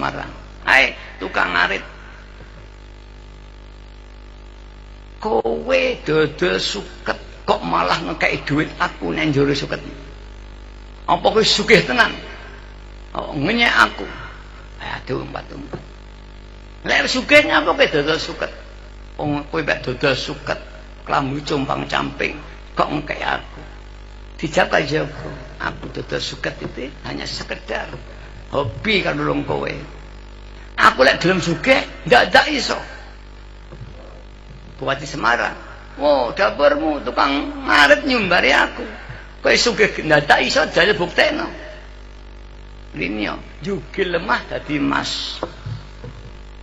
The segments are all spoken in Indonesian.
Semarang. Hai tukang ngarit, kowe dodol suket kok malah ngekei duit aku nang njero suket. Apa kowe sugih tenan? Oh, ngenyek aku. Aduh, umpat-umpat. Lek sugih ngapa kowe dodol suket? Wong kowe mek dodol suket, klambu compang-camping kok ngekei aku. Dijawab aja aku dodol suket itu hanya sekedar hobi kan nulung kowe. Aku lek gelem sugih ndak iso. Bupati Semarang, oh dapurmu tukang ngarit nyumbari aku. Kowe sugih ndak iso jare buktekno. Linyo jugil lemah dadi emas.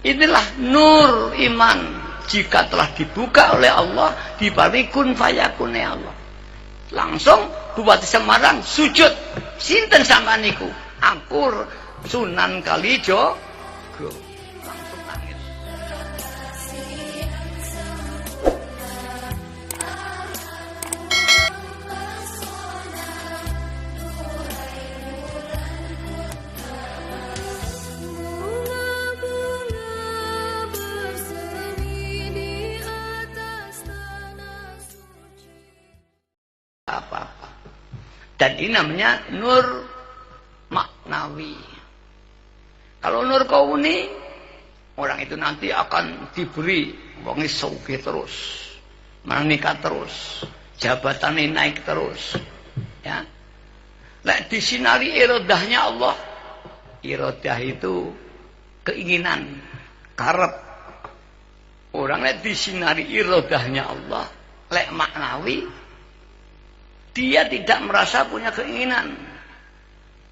Inilah nur iman jika telah dibuka oleh Allah, diparingi kun fayakune Allah. Langsung Bupati Semarang sujud. Sinten sampean niku? Aku Sunan Kalijaga. Langsung nangis. Apa-apa. Dan ini namanya nur maknawi. Kalau nur kauni, orang itu nanti akan diberi wong sugih terus, menikah terus, jabatannya naik terus. Ya. Lek disinari irodahnya Allah. Irodah itu keinginan, karep. Orang lek disinari irodahnya Allah, lek maknawi, dia tidak merasa punya keinginan.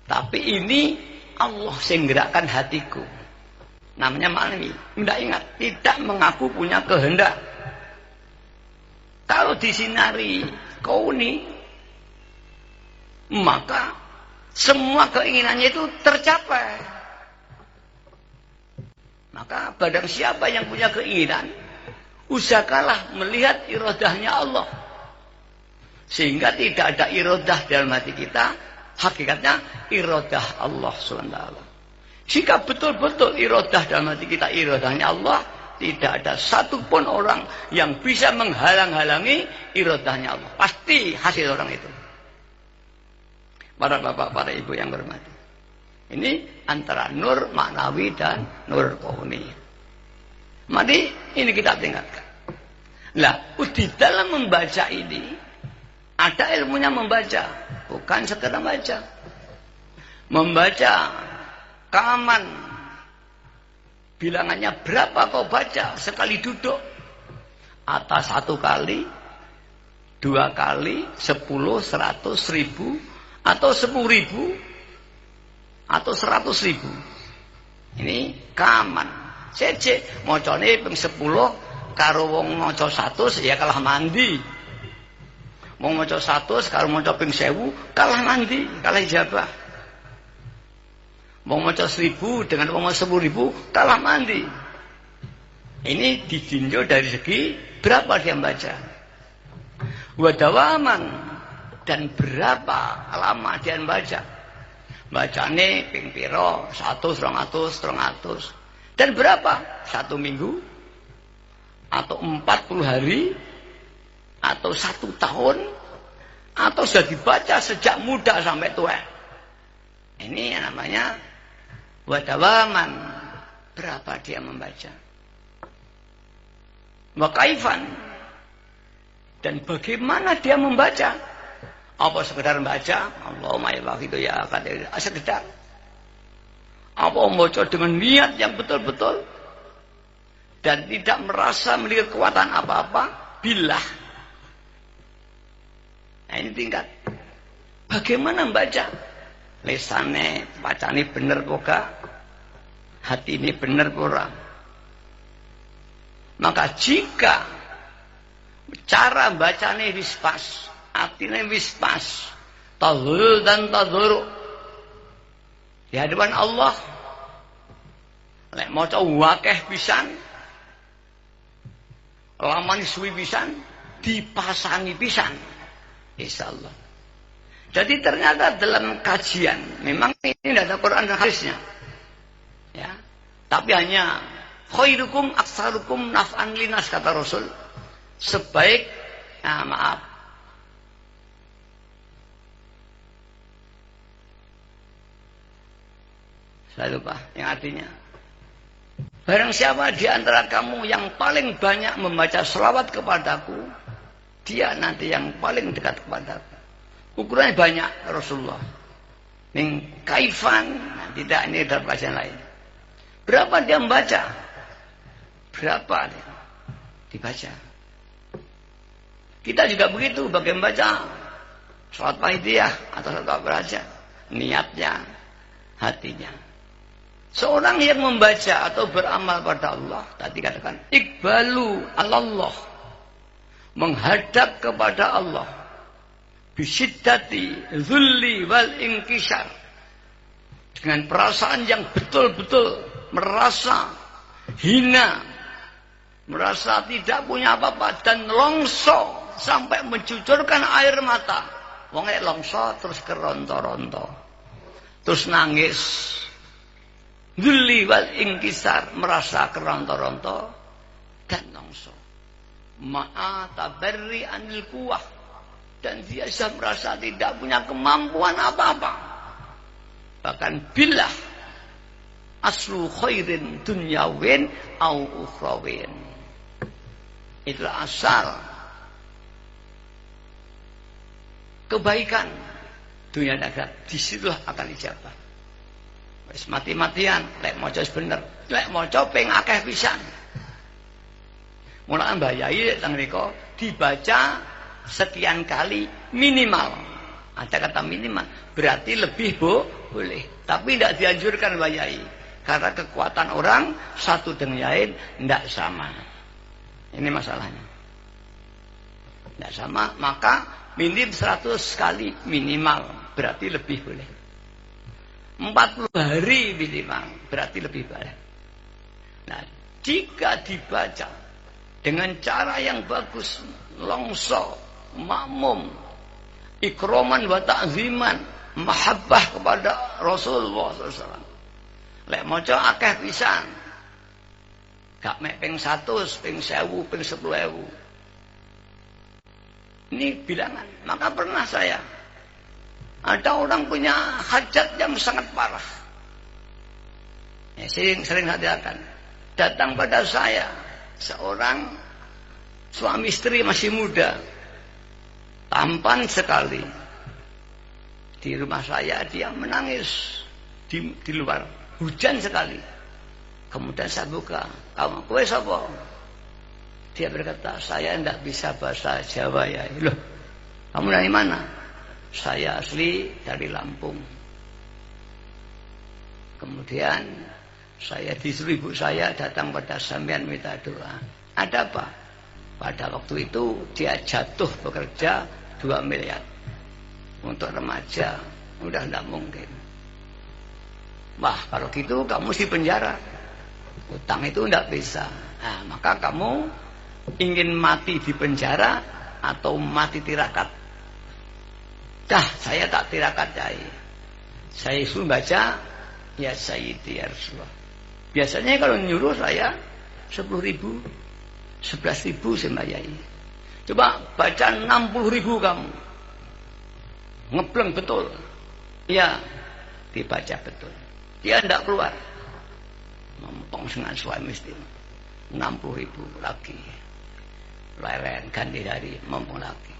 Tapi ini Allah yang gerakkan hatiku. Namanya maknawi. Tidak ingat, tidak mengaku punya kehendak. Kalau disinari kauni, maka semua keinginannya itu tercapai. Maka barang siapa yang punya keinginan, usahakanlah melihat irodahnya Allah. Sehingga tidak ada irodah dalam hati kita. Hakikatnya irodah Allah SWT. Jika betul-betul irodah dalam hati kita irodahnya Allah, tidak ada satupun orang yang bisa menghalang-halangi irodahnya Allah. Pasti hasil orang itu. Para bapak, para ibu yang berhormati. Ini antara nur maknawi dan nur kauni. Mari ini kita tingkatkan. Lah, di dalam membaca ini ada ilmunya membaca, bukan sekedar baca. Membaca kaman bilangannya berapa kau baca sekali duduk? Atas 1 kali, 2 kali, 10, 100, 1000, atau 10.000, atau 100.000. Ini kaman. Sejak mocone ping 10 karo wong maca 100 ya kalah mandi. Mau maca 100 karo maca ping 1000 kalah mandi, kalah ijabah. Mau maca 1000 dengan mau 10.000 kalah mandi. Ini ditinjau dari segi berapa dia membaca. Wadawaman, dan berapa lama dia membaca. Bacane ping piro? 100, 200, 300. Dan berapa? 1 minggu atau 40 hari atau 1 tahun, atau sudah dibaca sejak muda sampai tua. Ini yang namanya wadawaman. Berapa dia membaca? Wakaifan, dan bagaimana dia membaca? Apa sekedar membaca Allahumma ya wahidu ya qadir, sekedar? Apa membaca dengan niat yang betul-betul dan tidak merasa memiliki kekuatan apa-apa? Billah. Nah ini tingkat. Bagaimana membaca? Lesane, bacane bener poga, hati ini bener pura. Maka jika cara bacane wis pas, atine wis pas, tadhur dan tadhur di hadapan Allah, lek maca wakeh pisan, laman suwi pisan, dipasangi pisan. Insyaallah. Jadi ternyata dalam kajian memang ini tidak ada Quran dan hadisnya. Ya. Tapi hanya khairukum aksarukum naf'an linas, kata Rasul. Sebaik, maaf. Saya lupa yang artinya. Barang siapa di antara kamu yang paling banyak membaca selawat kepadaku, dia nanti yang paling dekat kepadaku. Ukurannya banyak Rasulullah. Min kaifan, nah, tidak, ini dalam kajian lain. Berapa dia membaca? Berapa dia dibaca? Kita juga begitu, bagaimana membaca selawat Maidiyah atau selawat beraja, niatnya, hatinya. Seorang yang membaca atau beramal pada Allah, tadi katakan iqbalu Allah, menghadap kepada Allah, bisiddati zulli wal inkisar, dengan perasaan yang betul-betul merasa hina, merasa tidak punya apa-apa, dan longso sampai mencucurkan air mata. Wongnya longso terus keronto-ronto, terus nangis. Zulli wal inkisar, merasa keronto-ronto dan longso. Ma'a tabarri anil kuwah, dan dia sudah merasa tidak punya kemampuan apa-apa. Bahkan billah aslu khairin dunyawin au ukhrawin. Itulah asal kebaikan dunia dan akhirat. Disitulah akan ijabah. Wis mati-matian, lek maca bener, lek maca ping akeh pisan. Mulane Mbah Yai teng mriku dibaca sekian kali minimal. Ada kata minimal, berarti lebih boleh. Tapi tidak dianjurkan Mbah Yai, karena kekuatan orang satu dengan lain tidak sama. Ini masalahnya. Tidak sama, maka minim 100 kali minimal, berarti lebih boleh. 40 hari minimal, berarti lebih baik. Nah, jika dibaca dengan cara yang bagus, longso, makmum, ikroman wa ta'ziman, mahabbah kepada Rasulullah SAW. Lek maca akeh pisan, gak mek ping 100, ping 1000, ping 10.000. Ini bilangan. Maka pernah saya, ada orang punya hajat yang sangat parah. Ya, sering hadiahkan. Datang pada saya seorang suami istri masih muda, tampan sekali. Di rumah saya dia menangis di luar, hujan sekali. Kemudian saya buka, kamu kowe sapa? Dia berkata, saya tidak bisa bahasa Jawa ya. Loh, kamu dari mana? Saya asli dari Lampung. Kemudian saya disuruh ibu saya datang pada sampean minta doa. Ada apa? Pada waktu itu dia jatuh bekerja 2 miliar. Untuk remaja udah tidak mungkin. Wah, kalau gitu kamu mesti penjara. Utang itu tidak bisa. Nah, maka kamu ingin mati di penjara atau mati tirakat? Dah, saya tak tirakat Yai. Saya suruh baca ya Sayyidi ya Rasulullah. Biasanya kalau nyuruh saya 10.000, 11.000 sama Yai. Coba baca 60.000 kamu. Ngebleng betul. Ya, dibaca betul. Dia tidak keluar. Mempong dengan suami istri. 60.000 lagi. Leren ganti dari mempong lagi.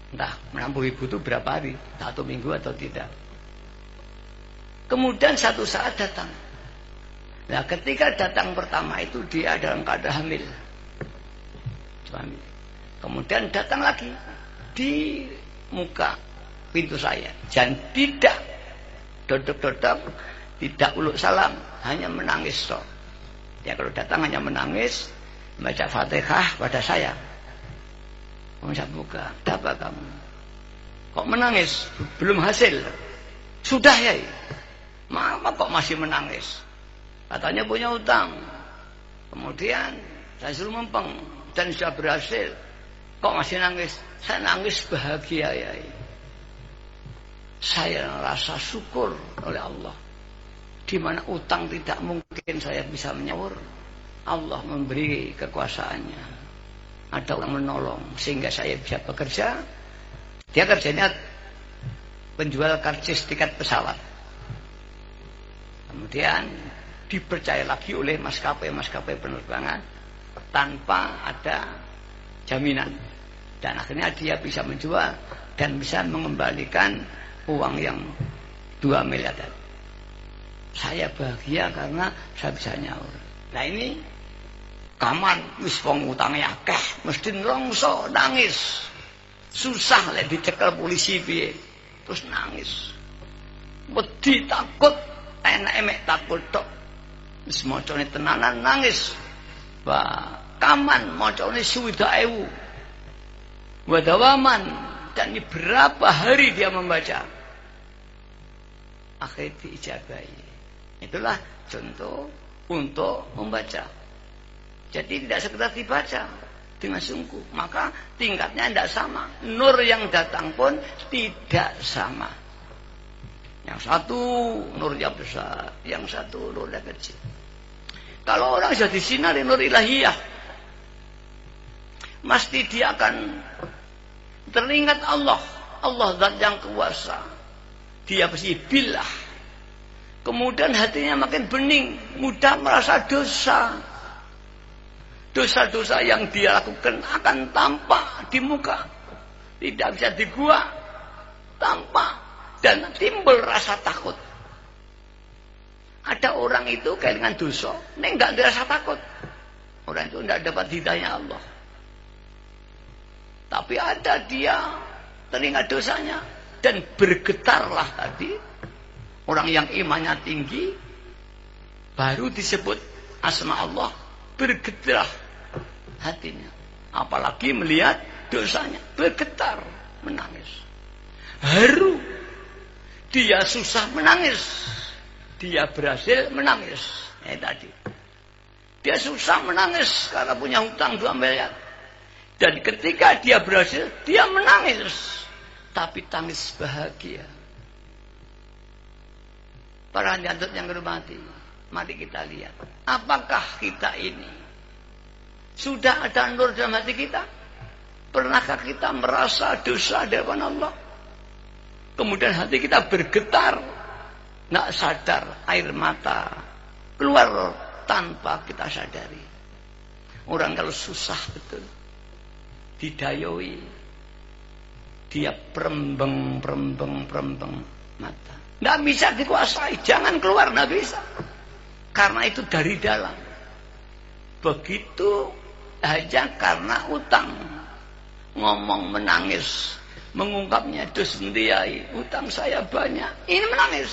Entah 60.000 itu berapa hari, 1 minggu atau tidak. Kemudian satu saat datang. Nah, ketika datang pertama itu dia dalam keadaan hamil. Kemudian datang lagi di muka pintu saya. Dan tidak dodok-dodok, tidak uluk salam, hanya menangis. Ya, kalau datang hanya menangis, baca Fatihah pada saya. Saya buka, apa kamu? Kok menangis? Belum hasil. Sudah ya. Mama kok masih menangis? Katanya punya utang. Kemudian saya suruh mempeng dan sudah berhasil. Kok masih nangis? Saya nangis bahagia ya. Saya rasa syukur oleh Allah. di mana utang tidak mungkin saya bisa menyaur. Allah memberi kekuasaannya. Ada orang menolong sehingga saya bisa bekerja. Dia kerjanya penjual karcis tiket pesawat. Kemudian dipercaya lagi oleh maskapai penerbangan tanpa ada jaminan. Dan akhirnya dia bisa menjual dan bisa mengembalikan uang yang 2 miliar. Saya bahagia karena saya bisa nyaur. Nah ini kaman wis wong utange akeh, mesti nrongso nangis. Susah lek dicekel polisi piye. Terus nangis. Wedi takut, enak mek takut tok. Wis macane tenanan nangis. Wah, kaman macane 20.000. Wadawaman, dan ini berapa hari dia membaca. Akhirnya diijabahi. Itulah contoh untuk membaca. Jadi tidak sekedar dibaca dengan sungguh, maka tingkatnya tidak sama. Nur yang datang pun tidak sama. Yang satu nurnya besar, yang satu nurnya kecil. Kalau orang sudah disinari nur ilahiyah, mesti dia akan teringat Allah. Allah zat yang kuasa. Dia pasti billah. Kemudian hatinya makin bening, mudah merasa dosa. Dosa-dosa yang dia lakukan akan tampak di muka. Tidak bisa digua, tampak. Dan timbul rasa takut. Ada orang itu kayak dengan dosa, ini enggak ada rasa takut. Orang itu tidak dapat hidayah Allah. Tapi ada dia teringat dosanya dan bergetarlah tadi. Orang yang imannya tinggi baru disebut asma Allah, bergetar hatinya. Apalagi melihat dosanya, bergetar, menangis. Haru. Dia susah menangis. Dia berhasil menangis. Tadi. Dia susah menangis karena punya hutang 2 miliar. Dan ketika dia berhasil, dia menangis. Tapi tangis bahagia. Para jantut yang hormati, mari kita lihat. Apakah kita ini sudah ada nur dalam hati kita? Pernahkah kita merasa dosa di hadapan Allah? Kemudian hati kita bergetar. Nggak sadar air mata keluar tanpa kita sadari. Orang kalau susah betul, didayoi, dia perembeng mata. Nggak bisa dikuasai, jangan keluar, nggak bisa. Karena itu dari dalam. Begitu aja karena utang, ngomong menangis, mengungkapnya dus ndiai, utang saya banyak, ini menangis.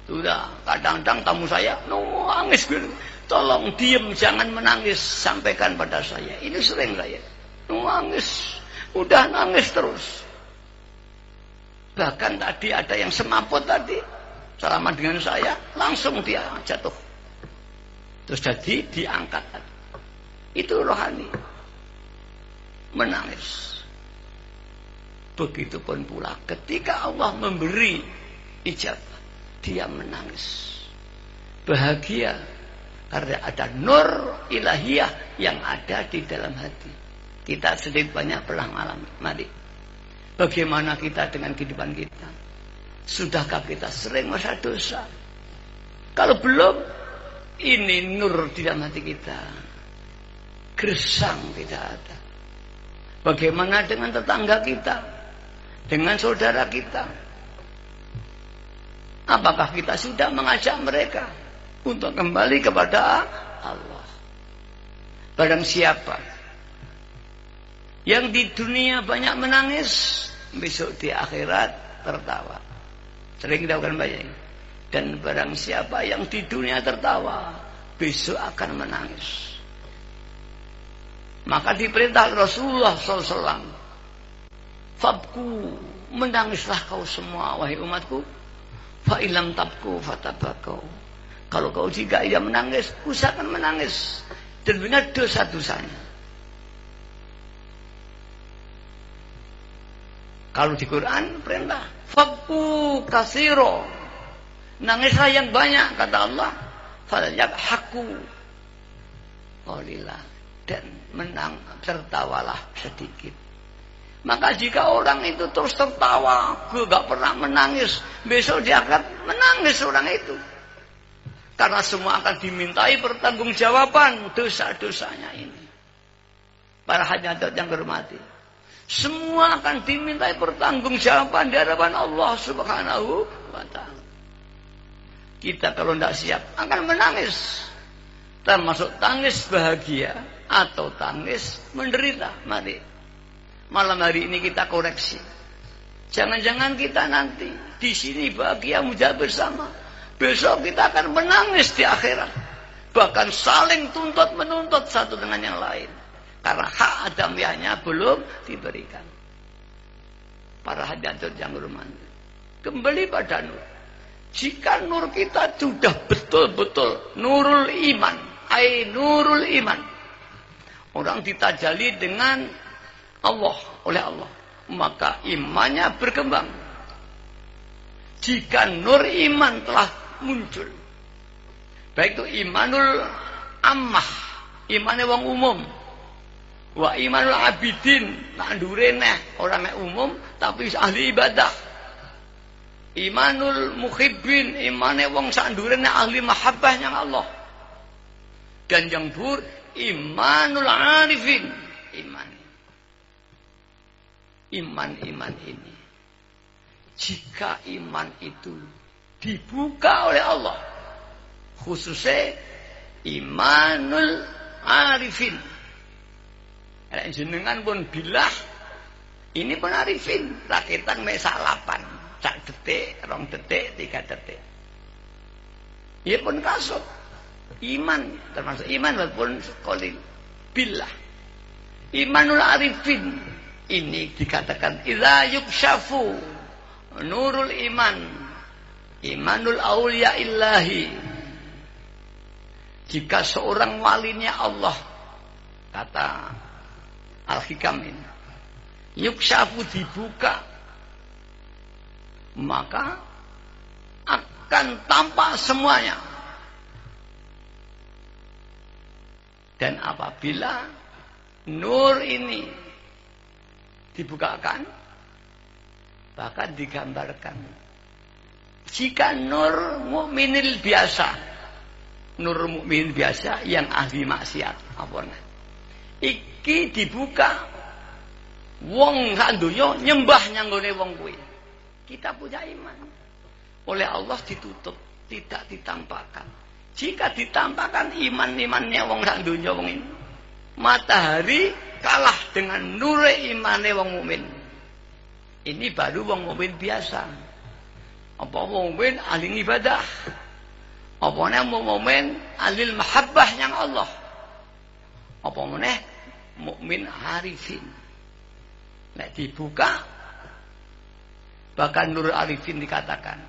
Sudah, kadang-kadang tamu saya nangis gitu. Tolong diem, jangan menangis, sampaikan pada saya. Ini sering saya nangis, udah nangis terus. Bahkan tadi ada yang semaput tadi, salaman dengan saya, langsung dia jatuh. Terus jadi diangkat. Itu rohani, menangis. Begitupun pula ketika Allah memberi ijabah, dia menangis. Bahagia. Karena ada nur ilahiyah yang ada di dalam hati. Kita sedikit banyak pernah mengalami. Mari. Bagaimana kita dengan kehidupan kita? Sudahkah kita sering merasa dosa? Kalau belum, ini nur di dalam hati kita. Gersang tidak ada. Bagaimana dengan tetangga kita? Dengan saudara kita? Apakah kita sudah mengajak mereka untuk kembali kepada Allah? Barang siapa yang di dunia banyak menangis, besok di akhirat tertawa. Sering kita akan banyak. Dan barang siapa yang di dunia tertawa, besok akan menangis. Maka diperintah Rasulullah SAW, fabku, menangislah kau semua wahai umatku, fa ilam tabku fatabakau. Kalau kau jika ia menangis, usahakan menangis dan ingat dosa-dosanya. Kalau di Quran perintah fabku kasiro, Nangislah yang banyak, kata Allah. Falyadhaku qalilan, dan tertawalah sedikit. Maka jika orang itu terus tertawa, gak pernah menangis, besok dia akan menangis orang itu. Karena semua akan dimintai pertanggungjawaban dosa-dosanya ini. Para hadirin yang hormati, semua akan dimintai pertanggungjawaban di hadapan Allah Subhanahu wa ta'ala. Kita kalau tidak siap akan menangis, termasuk tangis bahagia atau tangis menderita. Mari malam hari ini kita koreksi. Jangan-jangan kita nanti di sini bahagia muja bersama, besok kita akan menangis di akhirat, bahkan saling tuntut menuntut satu dengan yang lain karena hak adamiahnya belum diberikan. Para hadirin yang hormati, kembali pada nur. Jika nur kita sudah betul-betul nurul iman, nurul iman, orang ditajali dengan Allah, oleh Allah, maka imannya berkembang. Jika nur iman telah muncul, baik itu imanul ammah, imannya wong umum, wa imanul abidin, tak ndurene orang umum tapi ahli ibadah. Imanul muhibbin, imane wong sak ndurene ahli mahabbahnya Allah. Dan yang bur imanul arifin, iman ini, jika iman itu dibuka oleh Allah, khususnya imanul arifin, jenengan pun bilah ini pun arifin, rakitan mesak 8 sak detik, 2 detik, 3 detik. Ia pun kasut. Iman, termasuk iman walaupun qalil. Billah. Imanul arifin. Ini dikatakan idza yukshafu nurul iman. Imanul auliya illahi. Jika seorang walinya Allah, kata Al-Hikam ini, yukshafu dibuka, maka akan tampak semuanya. Dan apabila nur ini dibukakan, bahkan digambarkan, jika nur mukminil biasa, nur mukmin biasa yang ahli maksiat, apa iki dibuka, wong sak donya nyembah nyanggone wong kuwi. Kita punya iman, oleh Allah ditutup, tidak ditampakkan. Jika ditampakkan iman-imannya wong sak donya wong ini, matahari kalah dengan nur imane wong mukmin. Ini baru wong mukmin biasa. Apa wong mukmin ahli ibadah? Apa meneh mukmin ahli mahabbah yang Allah? Apa meneh mukmin arifin? Nek dibuka, bahkan nurul arifin dikatakan,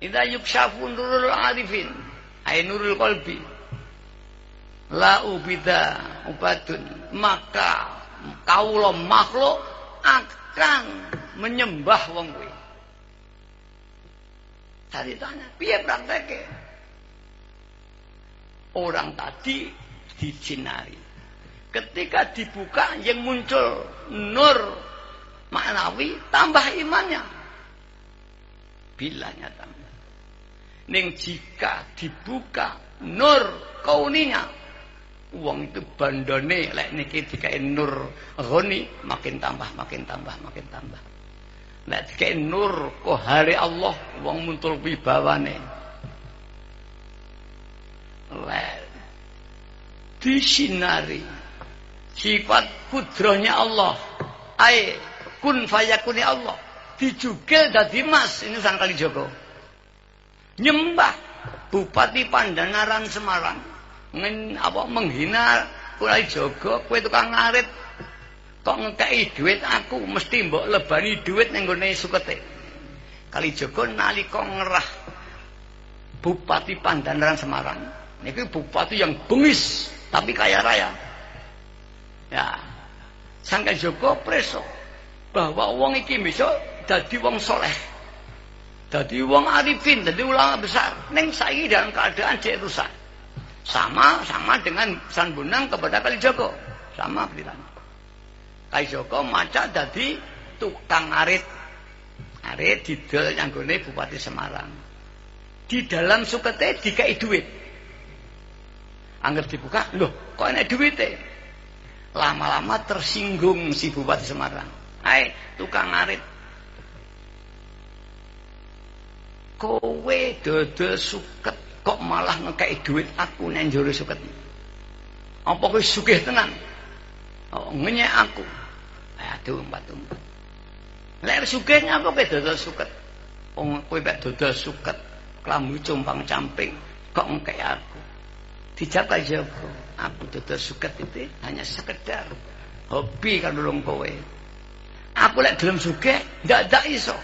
idza yukshafu nurul arifin, ay nurul qalbi, la ubida ubadun, maka kaula makhluk akan menyembah wong kuwi. Tadi tanya, piye prakteke? Orang tadi dijinari. Ketika dibuka yang muncul nur maknawi, tambah imannya. Bilanya tambah. Ning jika dibuka nur kauninya, wong itu bandone lek niki dikai nur ghani, makin tambah, makin tambah, makin tambah. Nek dikai nur kohare Allah, wong muncul wibawane. Lek disinari sifat kudrahnya Allah, kun fayakuni Allah, dijugil dadi mas. Ini Sang Kalijaga nyembah Bupati Pandanaran Semarang menghina Kalijaga, kowe tukang ngarit kok ngekeki duit aku, mesti mbok lebani duit ning gone sukete. Kalijaga nalika ngerah Bupati Pandanaran Semarang, niki bupati yang bengis tapi kaya raya. Ya, Sang Kalijaga preso bahwa wong iki besok dadi wong soleh, Dadi wong arifin, dadi ulama besar. Ning saiki dalam keadaan cek rusak. Sama dengan San Bonang kepada Kalijogo. Sama beritanya. Kalijogo maca dadi tukang arit. Arit didol nyanggone Bupati Semarang. Di dalam sukete dikai duit. Angger dibuka, loh kok enek duwite? Lama-lama tersinggung si Bupati Semarang. Hai, tukang arit. Kowe dodol suket kok malah ngekei duit aku nang njero suket. Apa kowe sugih tenan? Oh, ngenyek aku. Aduh, mbatu. Lek sugih apa kowe dodol suket? Wong kowe mek dodol suket, klambu compang-camping kok ngekei aku. Dijawab aja aku dodol suket itu hanya sekedar hobi kan nulung kowe. Aku lek gelem sugih ndak iso.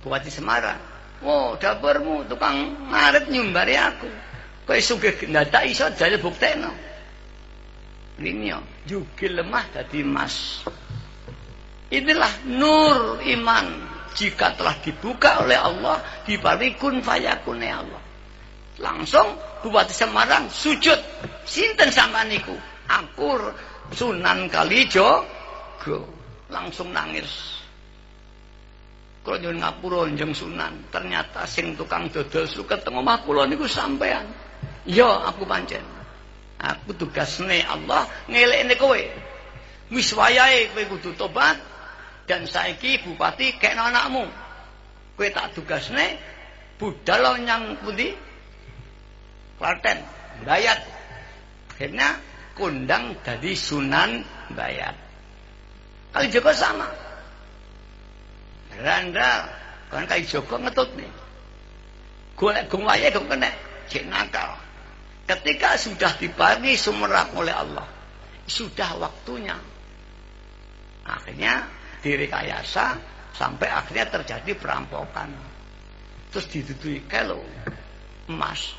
Bupati Semarang, oh dapurmu tukang ngarit nyumbari aku. Kowe sugih ndak iso jare buktekno. Linyo, jugil lemah dadi emas. Inilah nur iman. Jika telah dibuka oleh Allah, diparingi kun fayakune Allah. Langsung Bupati Semarang sujud. Sinten sampean niku? Aku Sunan Kalijogo. Langsung nangis. Kula nyuwun ngapura njeng Sunan, ternyata sing tukang dodol suket teng omah kula niku sampean. Ya, aku pancen. Aku tugasne Allah ngelekne kowe. Wis wayahe kowe kudu tobat dan saiki bupati kekno anakmu. Kowe tak tugasne budal nyang pundi? Klaten, Bayat. Akhirnya kondang dadi Sunan Bayat. Kalijogo sama. Randa kan Kalijogo ngetut nih. Golek gong wayahe gong kena, cek nakal. Ketika sudah diparingi sumerap oleh Allah, sudah waktunya. Akhirnya direkayasa sampai akhirnya terjadi perampokan. Terus dituduhi kelo emas.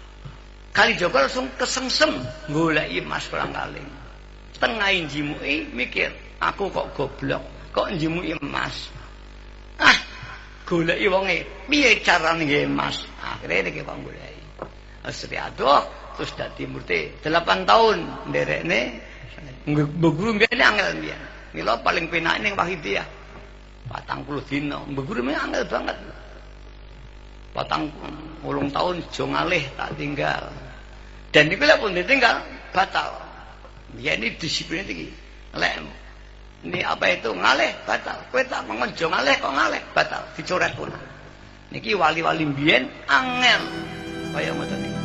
Kalijogo langsung kesengsem goleki emas kolang-kaling. Tengah njimuki mikir, aku kok goblok, kok njimuki emas. Ah, goleki wonge, piye carane nggih emas? Akhire iki kok goleki. Wis aduh, terus dadi murti 8 tahun nderekne mbeguru mbene angel mbiyen. Mila paling penak ning Wahidiyah. 40 dina, mbeguru mbene angel banget. 40 tahun jo ngalih tak tinggal. Dan niku lek pun ditinggal batal. Ya ini disiplin iki. Lek ini apa itu ngalih batal. Kowe tak mongkon jo ngalih kok ngalih batal, dicoret pun. Niki wali-wali mbiyen angel kaya ngoten iki.